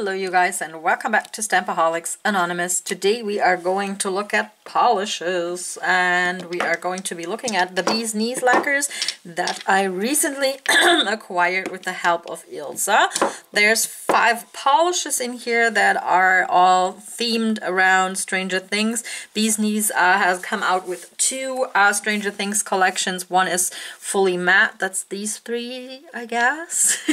Hello you guys, and welcome back to Stampaholics Anonymous. Today we are going to look at polishes, and we are going to be looking at the Beesknees lacquers that I recently acquired with the help of Ilsa. There's 5 polishes in here that are all themed around Stranger Things. Beesknees has come out with 2 Stranger Things collections. One is fully matte, that's these 3 I guess.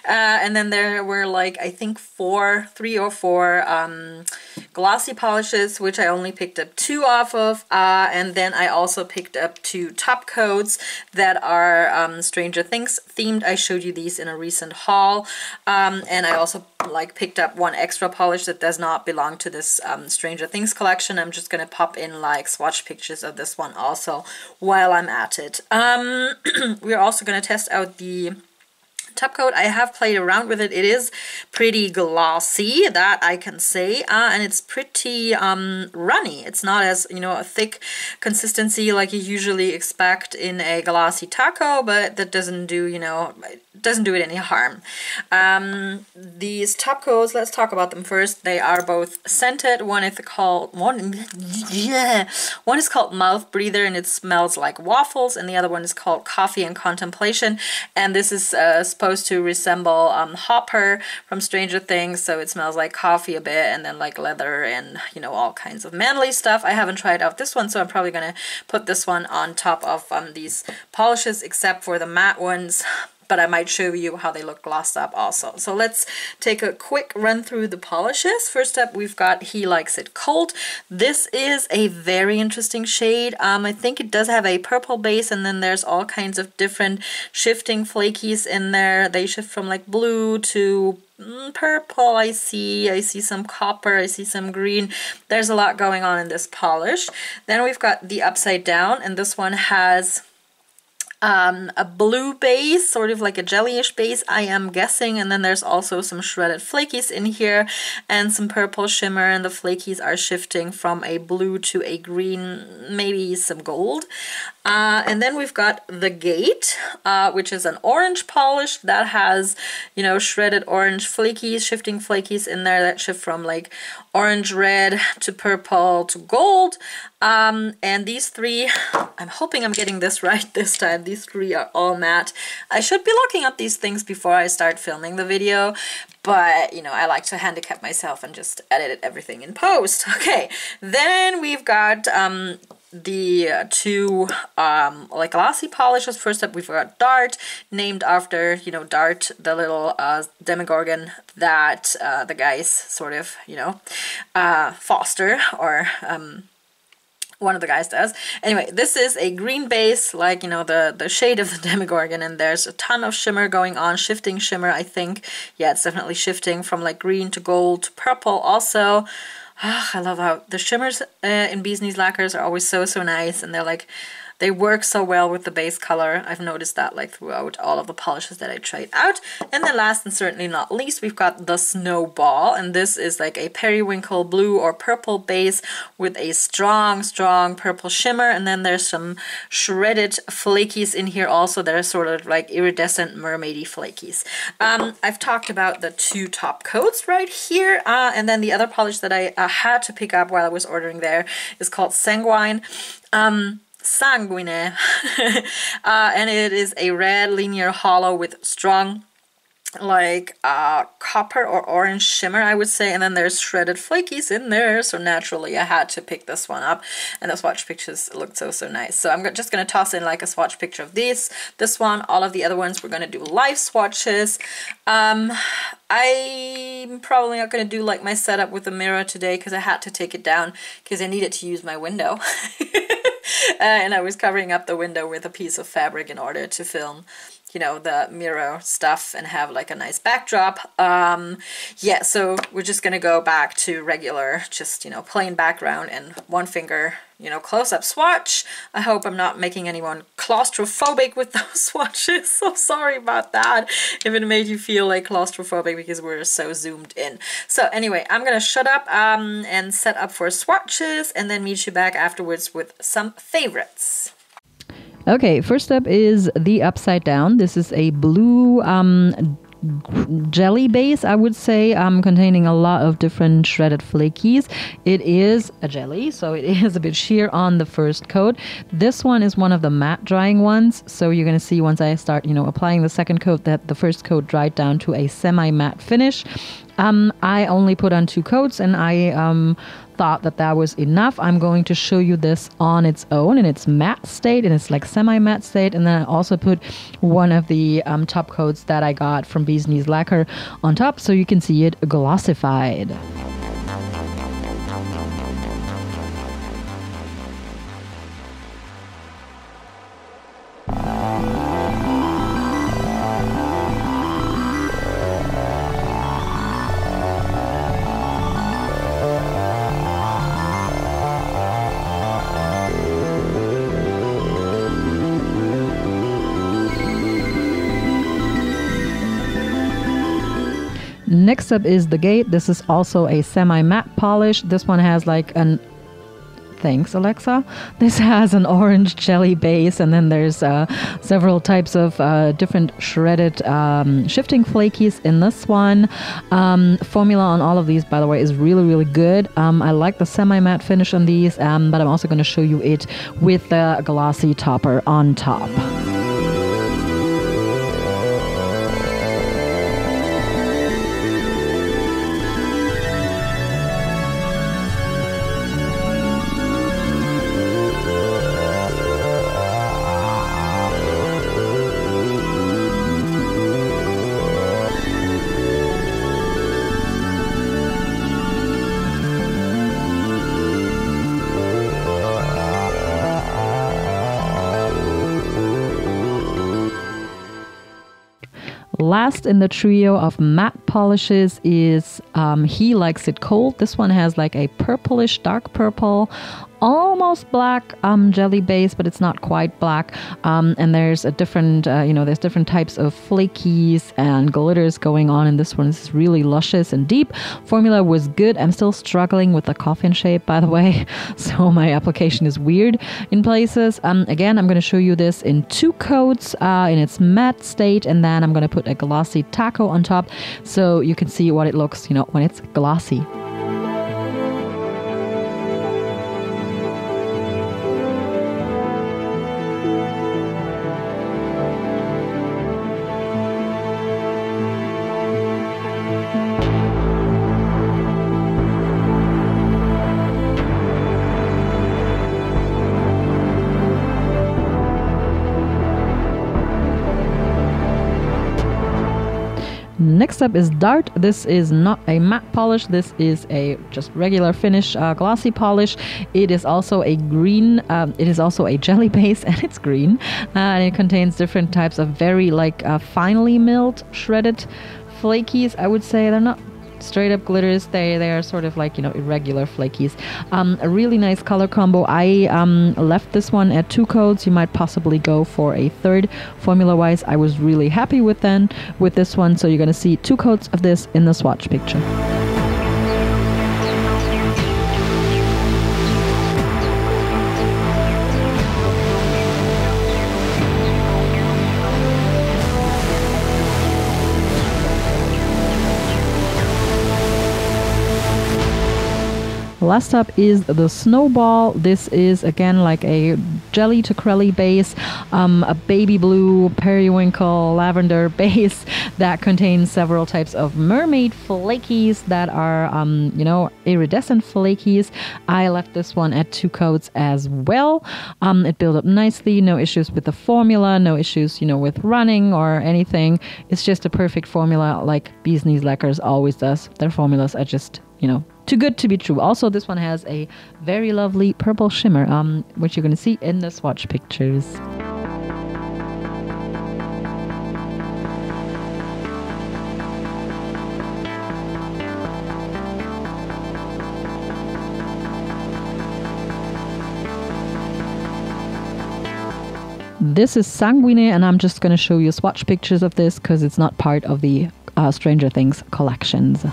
And then there were like I think 3 or 4 glossy polishes, which I only picked up 2 off of, and then I also picked up 2 top coats that are Stranger Things themed. I showed you these in a recent haul, and I also picked up 1 extra polish that does not belong to this Stranger Things collection. I'm just gonna pop in swatch pictures of this one also while I'm at it. We're also gonna test out the Topcoat. I have played around with it. It is pretty glossy, that I can say, and it's pretty runny. It's not as, a thick consistency like you usually expect in a glossy taco, but that doesn't do, doesn't do it any harm. These Topcoats, let's talk about them first. They are both scented. One is called Mouth Breather, and it smells like waffles, and the other one is called Coffee and Contemplation, and this is supposed to resemble Hopper from Stranger Things, so it smells like coffee a bit, and then like leather and all kinds of manly stuff. I haven't tried out this one, so I'm probably gonna put this one on top of these polishes, except for the matte ones, but I might show you how they look glossed up also. So let's take a quick run through the polishes. First up, we've got He Likes It Cold. This is a very interesting shade. I think it does have a purple base, and then there's all kinds of different shifting flakies in there. They shift from like blue to purple. I see some copper, I see some green. There's a lot going on in this polish. Then we've got the Upside Down, and this one has a blue base, sort of like a jellyish base, I am guessing, and then there's also some shredded flakies in here and some purple shimmer, and the flakies are shifting from a blue to a green, maybe some gold. And then we've got the Gate, which is an orange polish that has, shredded orange flakies, shifting flakies in there that shift from like orange red to purple to gold. And these 3, I'm hoping I'm getting this right this time, these 3 are all matte. I should be looking up these things before I start filming the video, but I like to handicap myself and just edit everything in post. Okay, then we've got the 2 glossy polishes. First up, we've got Dart, named after Dart, the little demogorgon that the guys sort of foster, or one of the guys does. Anyway, this is a green base, like, the shade of the Demogorgon, and there's a ton of shimmer going on, shifting shimmer, I think. Yeah, it's definitely shifting from like green to gold to purple also. I love how the shimmers in Beesknees lacquers are always so nice, and they work so well with the base color. I've noticed that throughout all of the polishes that I tried out. And then last and certainly not least, we've got the Snowball, and this is like a periwinkle blue or purple base with a strong purple shimmer, and then there's some shredded flakies in here also. They're sort of like iridescent mermaidy flakies. I've talked about the 2 top coats right here, and then the other polish that I had to pick up while I was ordering there is called Sanguine. Sanguine. And it is a red linear hollow with strong copper or orange shimmer, I would say, and then there's shredded flakies in there, so naturally I had to pick this one up, and the swatch pictures looked so nice. So I'm just gonna toss in like a swatch picture of this one. All of the other ones we're gonna do live swatches. I'm probably not gonna do like my setup with the mirror today, because I had to take it down because I needed to use my window. And I was covering up the window with a piece of fabric in order to film the mirror stuff and have like a nice backdrop. Yeah, so we're just gonna go back to regular, just plain background and 1 finger close-up swatch. I hope I'm not making anyone claustrophobic with those swatches, so sorry about that if it made you feel like claustrophobic because we're so zoomed in. So anyway, I'm gonna shut up and set up for swatches, and then meet you back afterwards with some favorites. Okay, first up is the Upside Down. This is a blue jelly base, I would say, containing a lot of different shredded flakies. It is a jelly, so it is a bit sheer on the first coat. This one is one of the matte drying ones, so you're going to see once I start, applying the second coat that the first coat dried down to a semi-matte finish. I only put on 2 coats, and I thought that was enough. I'm going to show you this on its own in its matte state, and it's like semi-matte state. And then I also put one of the top coats that I got from Beesknees Lacquer on top, so you can see it glossified. Next up is the gate. This is also a semi-matte polish. This one has like an... Thanks, Alexa. This has an orange jelly base, and then there's several types of different shredded shifting flakies in this one. Formula on all of these, by the way, is really, really good. I like the semi-matte finish on these, but I'm also going to show you it with the glossy topper on top. Last in the trio of matte polishes is He Likes It Cold. This one has like a purplish, dark purple, almost black jelly base, but it's not quite black. And there's a different, there's different types of flakies and glitters going on in this one. This is really luscious and deep. Formula was good. I'm still struggling with the coffin shape, by the way. So my application is weird in places. Again, I'm going to show you this in 2 coats in its matte state. And then I'm going to put a glossy taco on top so you can see what it looks, when it's glossy. Next up is Dart. This is not a matte polish. This is a just regular finish glossy polish. It is also a green. It is also a jelly base, and it's green. And it contains different types of very finely milled shredded flakies. I would say they're not straight up glitters. They are sort of irregular flakies. A really nice color combo. I left this one at 2 coats. You might possibly go for a 3rd. Formula wise, I was really happy with this one. So you're going to see 2 coats of this in the swatch picture. Last up is the Snowball. This is again like a jelly to crelly base, a baby blue, periwinkle, lavender base that contains several types of mermaid flakies that are, iridescent flakies. I left this one at 2 coats as well. It built up nicely, no issues with the formula, no issues, with running or anything. It's just a perfect formula like Beesknees Lacquers always does. Their formulas are just, too good to be true. Also, this one has a very lovely purple shimmer, which you're going to see in the swatch pictures. This is Sanguine, and I'm just going to show you swatch pictures of this because it's not part of the Stranger Things collections.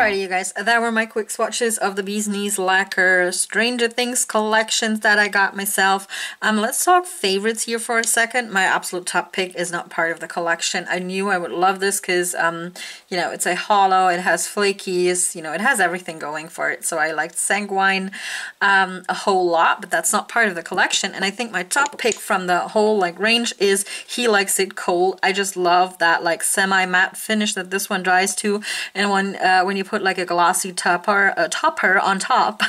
Alrighty, you guys, that were my quick swatches of the Beesknees Lacquer Stranger Things collections that I got myself. Let's talk favorites here for a second. My absolute top pick is not part of the collection. I knew I would love this because, you know, it's a hollow, it has flakies, you know, it has everything going for it. So I liked Sanguine a whole lot, but that's not part of the collection. And I think my top pick from the whole like range is He Likes It Cold. I just love that like semi-matte finish that this one dries to, and when you put like a glossy topper on top,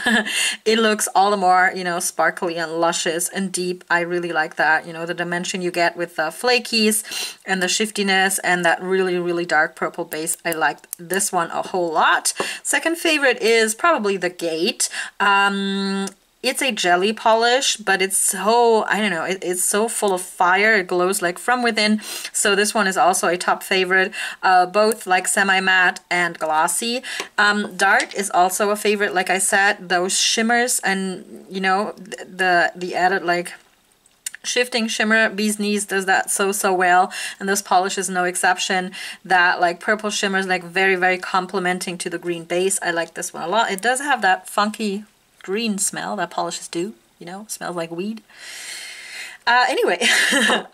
it looks all the more, you know, sparkly and luscious and deep. I really like that, you know, the dimension you get with the flakies and the shiftiness and that really dark purple base. I liked this one a whole lot. Second favorite is probably the Gate. It's a jelly polish, but it's so, I don't know, it's so full of fire. It glows like from within. So this one is also a top favorite, both like semi-matte and glossy. Dark is also a favorite, like I said, those shimmers and, you know, the added like shifting shimmer. Beesknees does that so well, and this polish is no exception. That like purple shimmer is like very complementing to the green base. I like this one a lot. It does have that funky green smell that polishes do, you know, smells like weed. Anyway,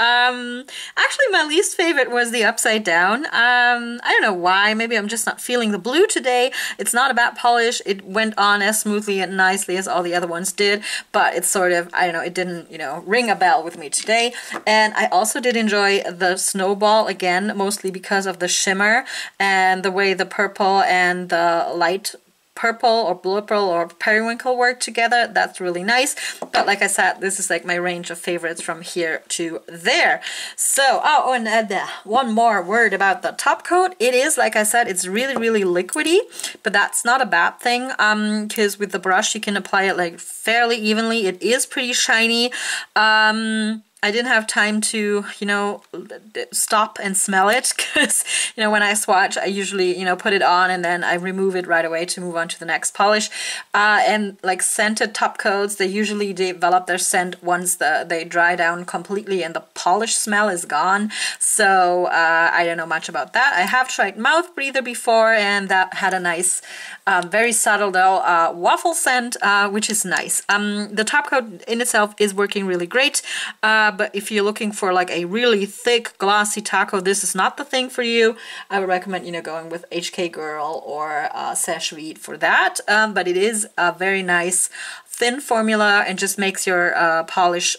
actually my least favorite was the Upside Down. I don't know why, maybe I'm just not feeling the blue today. It's not a bad polish, it went on as smoothly and nicely as all the other ones did, but it's sort of, I don't know, it didn't, you know, ring a bell with me today. And I also did enjoy the Snowball, again, mostly because of the shimmer and the way the purple and the light purple or blue pearl or periwinkle work together. That's really nice. But like I said, this is like my range of favorites from here to there. So, and one more word about the top coat. It is, like I said, it's really liquidy, but that's not a bad thing, because with the brush you can apply it like fairly evenly. It is pretty shiny. I didn't have time to, you know, stop and smell it because, you know, when I swatch, I usually, you know, put it on and then I remove it right away to move on to the next polish. And like scented top coats, they usually develop their scent once they dry down completely and the polish smell is gone. So I don't know much about that. I have tried Mouth Breather before, and that had a nice, very subtle though, waffle scent, which is nice. The top coat in itself is working really great. But if you're looking for like a really thick glossy taco, this is not the thing for you. I would recommend, you know, going with HK Girl or Sash Reed for that. But it is a very nice thin formula and just makes your polish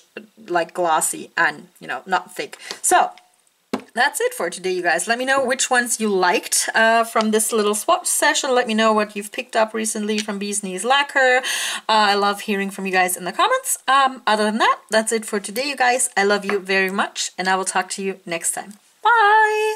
like glossy and, you know, not thick. So that's it for today, you guys. Let me know which ones you liked from this little swatch session. Let me know what you've picked up recently from Beesknees Lacquer. I love hearing from you guys in the comments. Other than that, that's it for today, you guys. I love you very much, and I will talk to you next time. Bye!